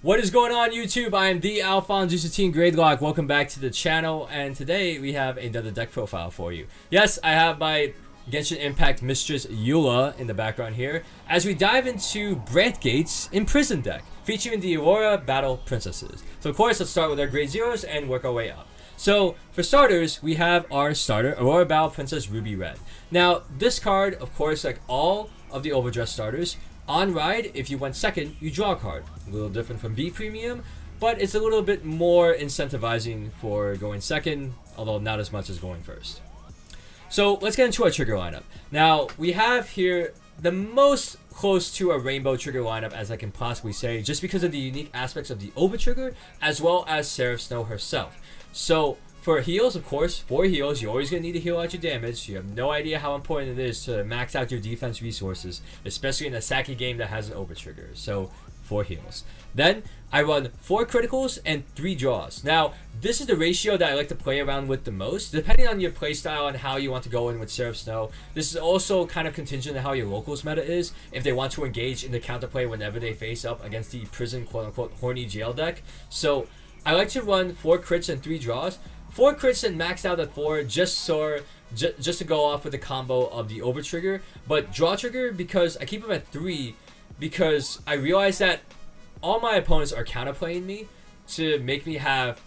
What is going on, YouTube? I am the AlphonZeus team Gradelock. Welcome back to the channel, and today we have another deck profile for you. Yes, I have my Genshin Impact Mistress Eula in the background here as we dive into Brandt's Imprisoned deck, featuring the Aurora Battle Princesses. So of course, let's start with our grade zeros and work our way up. So for starters, we have our starter, Aurora Battle Princess Ruby Red. Now, this card, of course, like all of the OverDress starters, on ride, if you went second, you draw a card. A little different from B Premium, but it's a little bit more incentivizing for going second, although not as much as going first. So let's get into our trigger lineup. Now, we have here the most close to a rainbow trigger lineup as I can possibly say, just because of the unique aspects of the Over trigger, as well as Seraph Snow herself. So for heals, of course, for heals, you're always going to need to heal out your damage. You have no idea how important it is to max out your defense resources, especially in a Saki game that has an over trigger. So 4 heals. Then I run 4 criticals and 3 draws. Now, this is the ratio that I like to play around with the most, depending on your playstyle and how you want to go in with Seraph Snow. This is also kind of contingent on how your locals meta is, if they want to engage in the counterplay whenever they face up against the prison quote-unquote horny jail deck. So I like to run 4 crits and 3 draws. 4 crits and maxed out at 4 just to go off with the combo of the over trigger, but draw trigger because I keep them at 3 because I realize that all my opponents are counterplaying me to make me have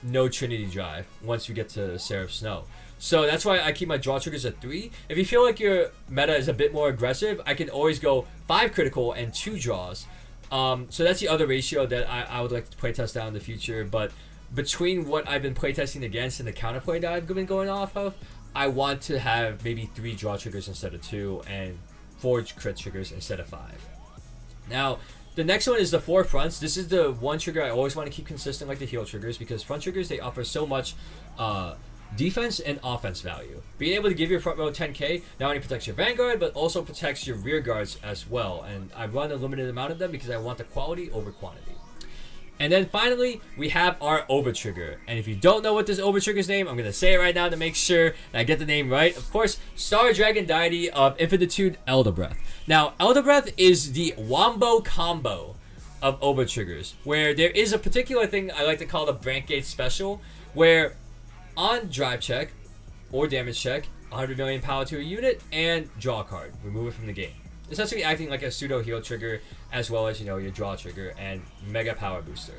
no Trinity Drive once we get to Seraph Snow. So that's why I keep my draw triggers at 3. If you feel like your meta is a bit more aggressive, I can always go 5 critical and 2 draws. So that's the other ratio that I would like to playtest down in the future, but between what I've been playtesting against and the counterplay that I've been going off of, I want to have maybe 3 draw triggers instead of 2 and 4 crit triggers instead of 5. Now, the next one is the 4 fronts. This is the one trigger I always want to keep consistent, like the heal triggers, because front triggers, they offer so much defense and offense value. Being able to give your front row 10k not only protects your Vanguard, but also protects your rear guards as well. And I run a limited amount of them because I want the quality over quantity. And then finally, we have our Over Trigger. And if you don't know what this Over Trigger's name, I'm going to say it right now to make sure that I get the name right. Of course, Star Dragon Deity of Infinitude Elder Breath. Now, Elder Breath is the wombo combo of Over Triggers, where there is a particular thing I like to call the Brandt special, where on drive check or damage check, 100 million power to a unit, and draw a card. Remove it from the game. Essentially acting like a pseudo heal trigger, as well as, you know, your draw trigger and mega power booster.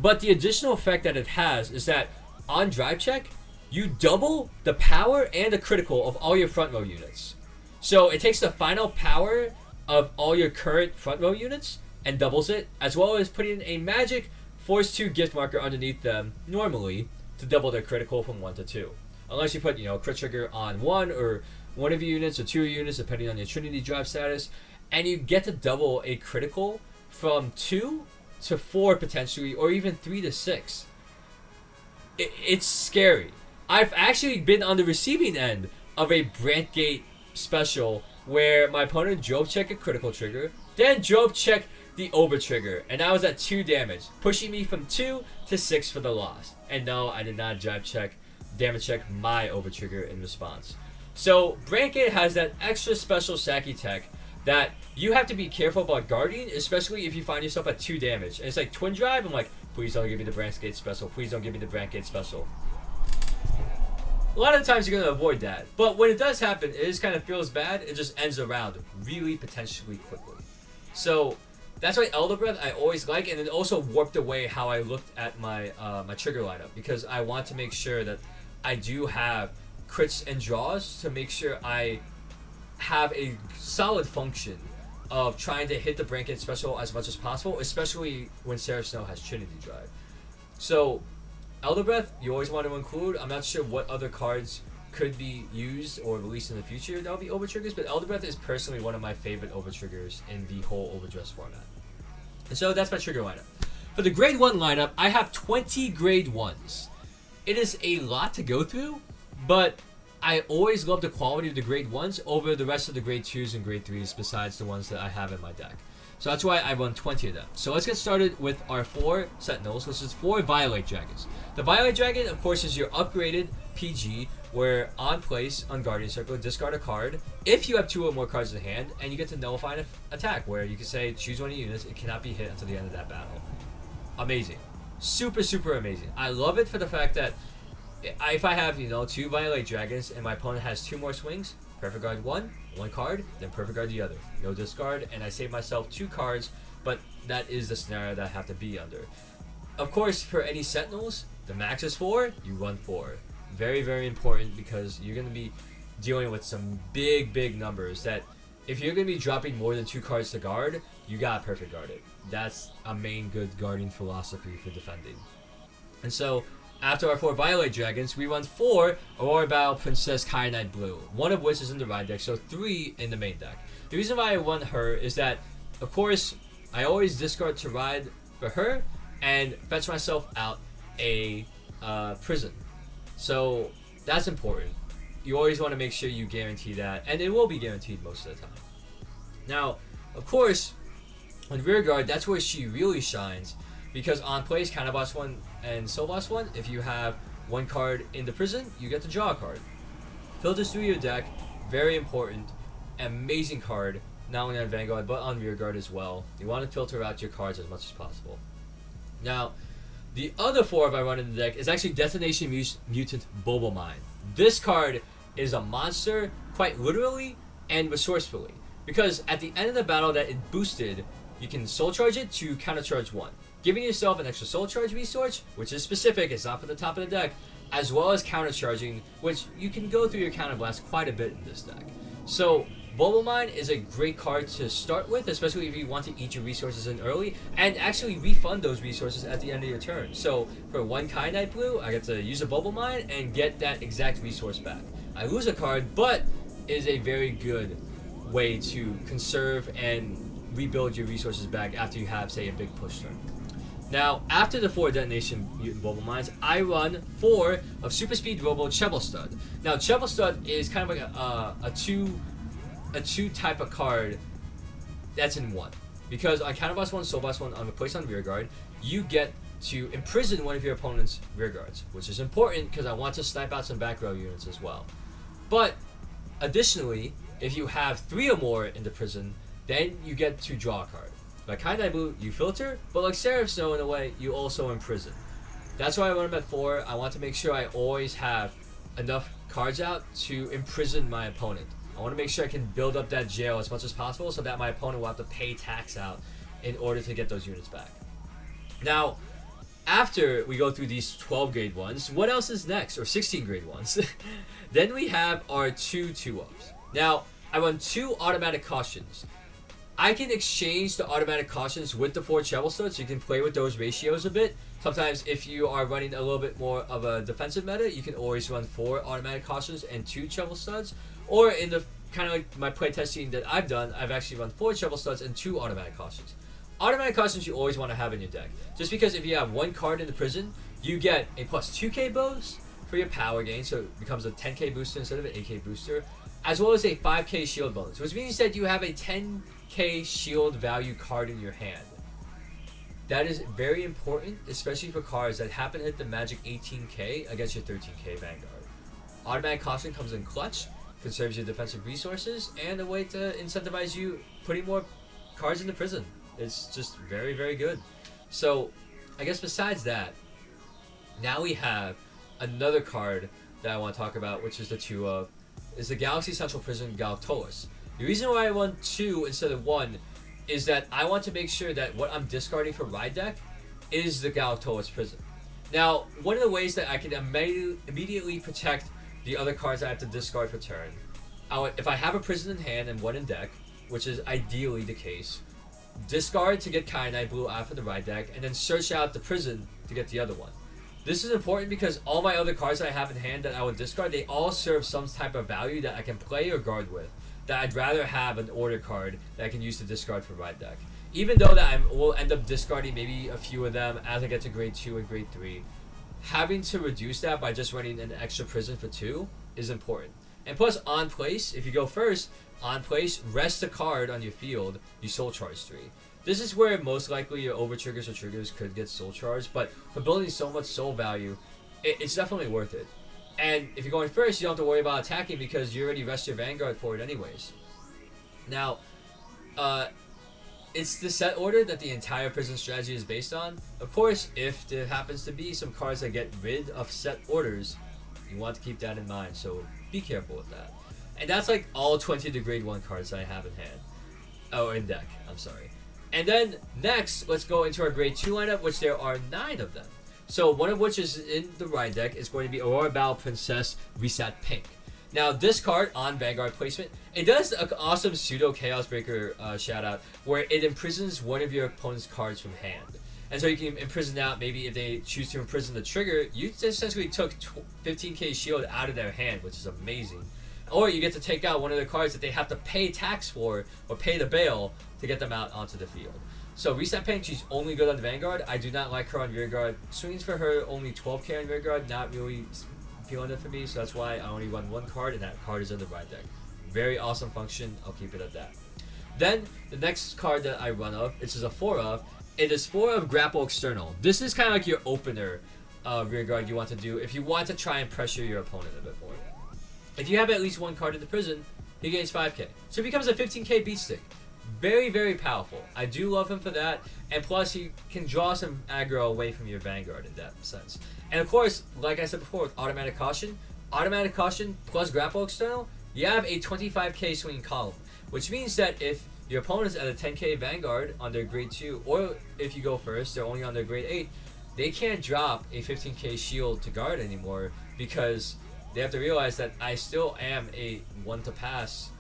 But the additional effect that it has is that on drive check, you double the power and the critical of all your front row units. So it takes the final power of all your current front row units and doubles it, as well as putting a magic Force 2 gift marker underneath them normally to double their critical from 1 to 2. Unless you put, you know, a crit trigger on 1 or 1 of your units or 2 units, depending on your Trinity Drive status, and you get to double a critical from 2 to 4 potentially, or even 3 to 6. It's scary. I've actually been on the receiving end of a Brandt special where my opponent drove check a critical trigger, then drove check the over trigger, and I was at 2 damage, pushing me from 2 to 6 for the loss. And no, I did not drive check, damage check my over trigger in response. So Brandt has that extra special Saki tech that you have to be careful about guarding, especially if you find yourself at 2 damage. And it's like Twin Drive, I'm like, please don't give me the Brandt special, please don't give me the Brandt special. A lot of the times you're going to avoid that, but when it does happen, it just kind of feels bad. It just ends around really potentially quickly. So that's why Elder Breath I always like, and it also warped away how I looked at my my trigger lineup, because I want to make sure that I do have crits and draws to make sure I have a solid function of trying to hit the Brandt special as much as possible, especially when Seraph Snow has Trinity Drive. So Elder Breath, you always want to include. I'm not sure what other cards could be used or released in the future that will be over triggers, but Elder Breath is personally one of my favorite over triggers in the whole OverDress format. And so that's my trigger lineup. For the grade 1 lineup, I have 20 grade 1s. It is a lot to go through, but I always love the quality of the grade 1s over the rest of the grade 2s and grade 3s besides the ones that I have in my deck. So that's why I run 20 of them. So let's get started with our 4 Sentinels, which is 4 Violate Dragons. The Violate Dragon, of course, is your upgraded PG, where on place, on Guardian Circle, discard a card if you have 2 or more cards in hand, and you get to nullify an attack, where you can say, choose one of your units, it cannot be hit until the end of that battle. amazing. Super, super amazing. I love it for the fact that if I have, 2 Violate Dragons and my opponent has 2 more swings, perfect guard one card, then perfect guard the other. No discard, and I save myself 2 cards, but that is the scenario that I have to be under. Of course, for any Sentinels, the max is 4, you run 4. Very, very important because you're going to be dealing with some big, big numbers that if you're going to be dropping more than 2 cards to guard, you got to perfect guard it. That's a main good guarding philosophy for defending. And so, after our 4 Violate Dragons, we run 4 Aurora Battle Princess Kyanite Blue, one of which is in the ride deck, so 3 in the main deck. The reason why I run her is that, of course, I always discard to ride for her and fetch myself out a prison. So that's important. You always want to make sure you guarantee that, and it will be guaranteed most of the time. Now, of course, on rear guard, that's where she really shines, because on plays Counter Boss 1 and Soul Boss 1, if you have 1 card in the prison, you get to draw a card. Filters through your deck, very important, amazing card, not only on Vanguard, but on rear guard as well. You want to filter out your cards as much as possible. Now, the other 4 I run in the deck is actually Detonation Mutant Bobo Mine. This card is a monster, quite literally and resourcefully, because at the end of the battle that it boosted, you can Soul Charge it to Counter Charge 1, giving yourself an extra Soul Charge resource, which is specific, it's not for the top of the deck, as well as Counter Charging, which you can go through your Counter Blast quite a bit in this deck. So, Bobo Mine is a great card to start with, especially if you want to eat your resources in early, and actually refund those resources at the end of your turn. So, for 1 Kyanite Blue, I get to use a Bobo Mine and get that exact resource back. I lose a card, but it is a very good way to conserve and rebuild your resources back after you have, say, a big push turn. Now, after the 4 Detonation Mutant Bobo Mines, I run 4 of Super Speed Robo Treble Stud. Now, Treble Stud is kind of like a two type of card that's in one. Because on Counter Boss 1, Soul Boss 1, on the place on rear guard, you get to imprison one of your opponent's rear guards, which is important because I want to snipe out some back row units as well. But, additionally, if you have 3 or more in the prison, then you get to draw a card. Like Kyanite Blue, you filter, but like Seraph Snow in a way, you also imprison. That's why I run them at 4. I want to make sure I always have enough cards out to imprison my opponent. I want to make sure I can build up that jail as much as possible so that my opponent will have to pay tax out in order to get those units back. Now, after we go through these 12 grade ones, what else is next? Or 16 grade ones? Then we have our 2 2-ups. Now, I run 2 automatic cautions. I can exchange the automatic cautions with the 4 Treble Studs, so you can play with those ratios a bit. Sometimes if you are running a little bit more of a defensive meta, you can always run 4 automatic cautions and 2 Treble Studs. Or in the kind of like my playtesting that I've done, I've actually run 4 Treble Studs and 2 automatic cautions. Automatic cautions you always want to have in your deck. Just because if you have 1 card in the prison, you get a plus 2k boost for your power gain, so it becomes a 10k booster instead of an 8k booster, as well as a 5k shield bonus, which means that you have a 10k shield value card in your hand. That is very important, especially for cards that happen to hit the magic 18k against your 13k Vanguard. Automatic caution comes in clutch, conserves your defensive resources, and a way to incentivize you putting more cards in the prison. It's just very, very good. So, I guess besides that, now we have another card that I want to talk about, which is the 2 of, is the Galaxy Central Prison Galactolus. The reason why I run 2 instead of 1 is that I want to make sure that what I'm discarding for ride deck is the Galactolus Prison. Now, one of the ways that I can immediately protect the other cards I have to discard for turn, if I have a prison in hand and 1 in deck, which is ideally the case, discard to get Kyanite Blue out for the ride deck, and then search out the prison to get the other one. This is important because all my other cards that I have in hand that I would discard, they all serve some type of value that I can play or guard with, that I'd rather have an order card that I can use to discard for ride deck. Even though that I will end up discarding maybe a few of them as I get to grade 2 and grade 3, having to reduce that by just running an extra prison for 2 is important. And plus, on place, if you go first, on place, rest a card on your field, you soul charge 3. This is where most likely your over triggers or triggers could get soul charged, but for building so much soul value, it's definitely worth it. And if you're going first, you don't have to worry about attacking because you already rest your Vanguard for it anyways. Now, it's the set order that the entire prison strategy is based on. Of course, if there happens to be some cards that get rid of set orders, you want to keep that in mind, so be careful with that. And that's like all 20 of the grade 1 cards that I have in hand. Oh, in deck, I'm sorry. And then next, let's go into our grade 2 lineup, which there are 9 of them. So one of which is in the Ride deck is going to be Aurora Battle Princess Reset Pink. Now this card on Vanguard placement, it does an awesome pseudo Chaos Breaker shout out where it imprisons one of your opponent's cards from hand. And so you can imprison out, maybe if they choose to imprison the trigger, you essentially took 15k shield out of their hand, which is amazing. Or you get to take out one of the cards that they have to pay tax for or pay the bail to get them out onto the field. So Reset Pink, she's only good on the Vanguard. I do not like her on Rearguard. Swings for her only 12k on Rearguard, not really feeling it for me, so that's why I only run one card, and that card is in the Ride deck. Very awesome function, I'll keep it at that. Then, the next card that I run of, this is a 4 of, it is 4 of Grapple External. This is kind of like your opener Rearguard you want to do if you want to try and pressure your opponent a bit more. If you have at least one card in the prison, he gains 5k. So he becomes a 15k beat stick. Very, very powerful. I do love him for that, and plus he can draw some aggro away from your Vanguard in that sense. And of course, like I said before, with Automatic Caution plus Grapple External, you have a 25k swinging column, which means that if your opponent's at a 10k Vanguard on their grade 2, or if you go first, they're only on their grade 8, they can't drop a 15k shield to guard anymore because they have to realize that I still am a 1 to pass,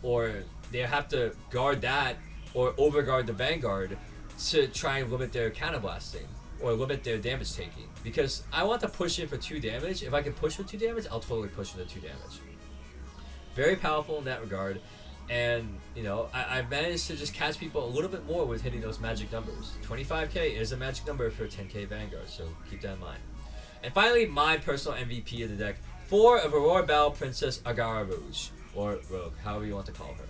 or they have to guard that or overguard the Vanguard to try and limit their counterblasting or limit their damage taking. Because I want to push in for 2 damage. If I can push for 2 damage, I'll totally push for the 2 damage. Very powerful in that regard. And, you know, I've managed to just catch people a little bit more with hitting those magic numbers. 25k is a magic number for 10k Vanguard, so keep that in mind. And finally, my personal MVP of the deck, 4 of Aurora Battle Princess Agara Rouge, or Rogue, however you want to call her.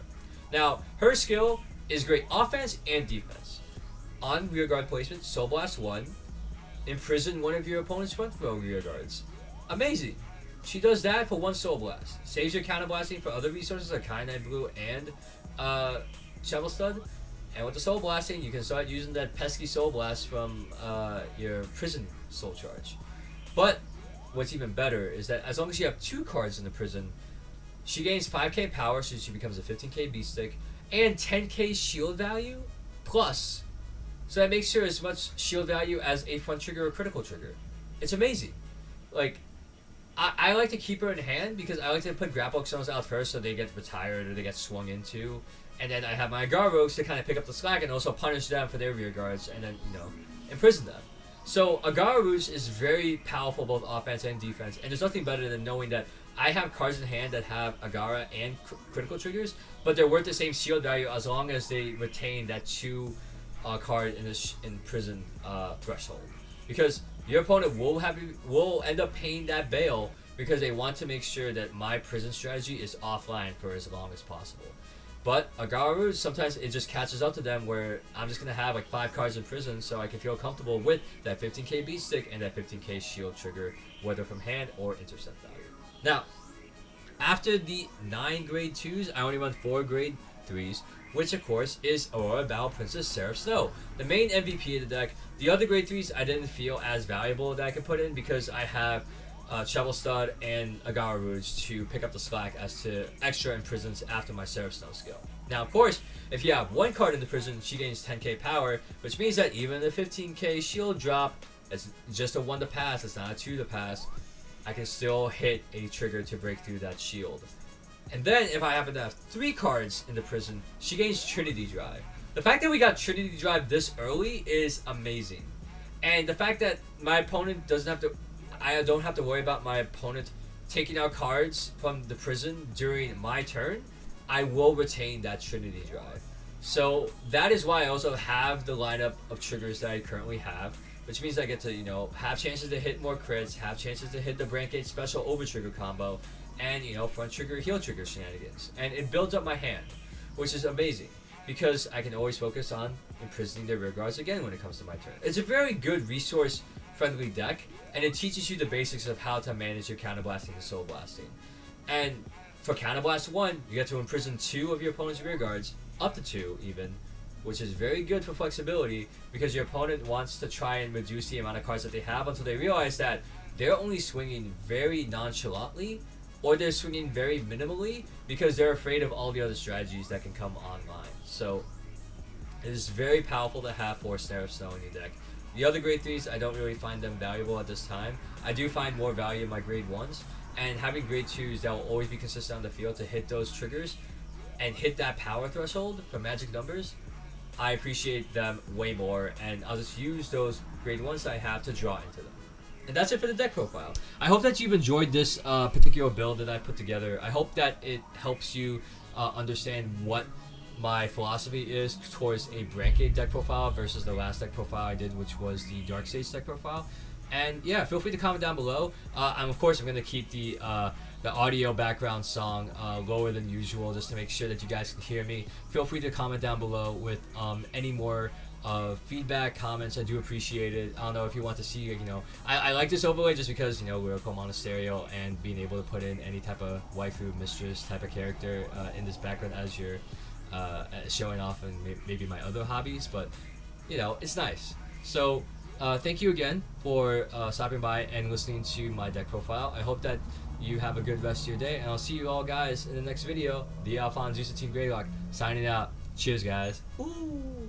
Now, her skill is great offense and defense. On Rearguard placement, Soul Blast 1, imprison one of your opponent's front row Rearguards. Amazing! She does that for 1 Soul Blast. Saves your counterblasting for other resources like Kyanite Blue and Shovel Stud. And with the Soul Blasting, you can start using that pesky Soul Blast from your prison Soul Charge. But what's even better is that as long as you have 2 cards in the prison, she gains 5k power, so she becomes a 15k beat stick, and 10k shield value plus. So that makes her as much shield value as a front trigger or critical trigger. It's amazing. Like, I like to keep her in hand because I like to put Grapple Externals out first so they get retired or they get swung into. And then I have my Agara Rogues to kind of pick up the slack and also punish them for their rear guards and then, you know, imprison them. So Agara Rouge is very powerful both offense and defense, and there's nothing better than knowing that I have cards in hand that have Agara and critical triggers, but they're worth the same shield value as long as they retain that 2 card in prison threshold. Because your opponent will end up paying that bail because they want to make sure that my prison strategy is offline for as long as possible. But Agara Rouge, sometimes it just catches up to them where I'm just going to have like 5 cards in prison so I can feel comfortable with that 15k beat stick and that 15k shield trigger, whether from hand or intercept value. Now, after the 9 grade 2s, I only run 4 grade 3s, which of course is Aurora Battle Princess Seraph Snow, the main MVP of the deck. The other grade 3s I didn't feel as valuable that I could put in because I have Shovel Stud and Agara Rouge to pick up the slack as to extra imprisons after my Seraph Snow skill. Now, of course, if you have 1 card in the prison, she gains 10k power, which means that even the 15k shield drop, it's just a 1 to pass, it's not a 2 to pass, I can still hit a trigger to break through that shield. And then, if I happen to have 3 cards in the prison, she gains Trinity Drive. The fact that we got Trinity Drive this early is amazing. And the fact that my opponent I don't have to worry about my opponent taking out cards from the prison during my turn, I will retain that Trinity Drive. So that is why I also have the lineup of triggers that I currently have, which means I get to, you know, have chances to hit more crits, have chances to hit the Brandt Gate special over trigger combo, and, you know, front trigger, heel trigger shenanigans. And it builds up my hand, which is amazing because I can always focus on imprisoning their rear guards again when it comes to my turn. It's a very good resource friendly deck, and it teaches you the basics of how to manage your counterblasting and soul blasting. And for counterblast 1, you get to imprison 2 of your opponent's rear guards, up to 2 even, which is very good for flexibility because your opponent wants to try and reduce the amount of cards that they have until they realize that they're only swinging very nonchalantly or they're swinging very minimally because they're afraid of all the other strategies that can come online. So it is very powerful to have 4 Snare of Snow in your deck. The other grade 3s, I don't really find them valuable at this time. I do find more value in my grade 1s, and having grade 2s that will always be consistent on the field to hit those triggers and hit that power threshold for magic numbers, I appreciate them way more, and I'll just use those grade 1s that I have to draw into them. And that's it for the deck profile. I hope that you've enjoyed this particular build that I put together. I hope that it helps you understand what my philosophy is towards a Brandt deck profile versus the last deck profile I did, which was the Dark Sage deck profile. And yeah, feel free to comment down below. Of course, I'm going to keep the audio background song lower than usual just to make sure that you guys can hear me. Feel free to comment down below with any more feedback, comments. I do appreciate it. I don't know if you want to see, I like this overlay just because, we're a Monasterio, and being able to put in any type of waifu, mistress type of character in this background as you're showing off and maybe my other hobbies, but it's nice. So thank you again for stopping by and listening to my deck profile. I hope that you have a good rest of your day, and I'll see you all guys in the next video. The AlphonZeus Team Gradelock signing out. Cheers, guys. Ooh.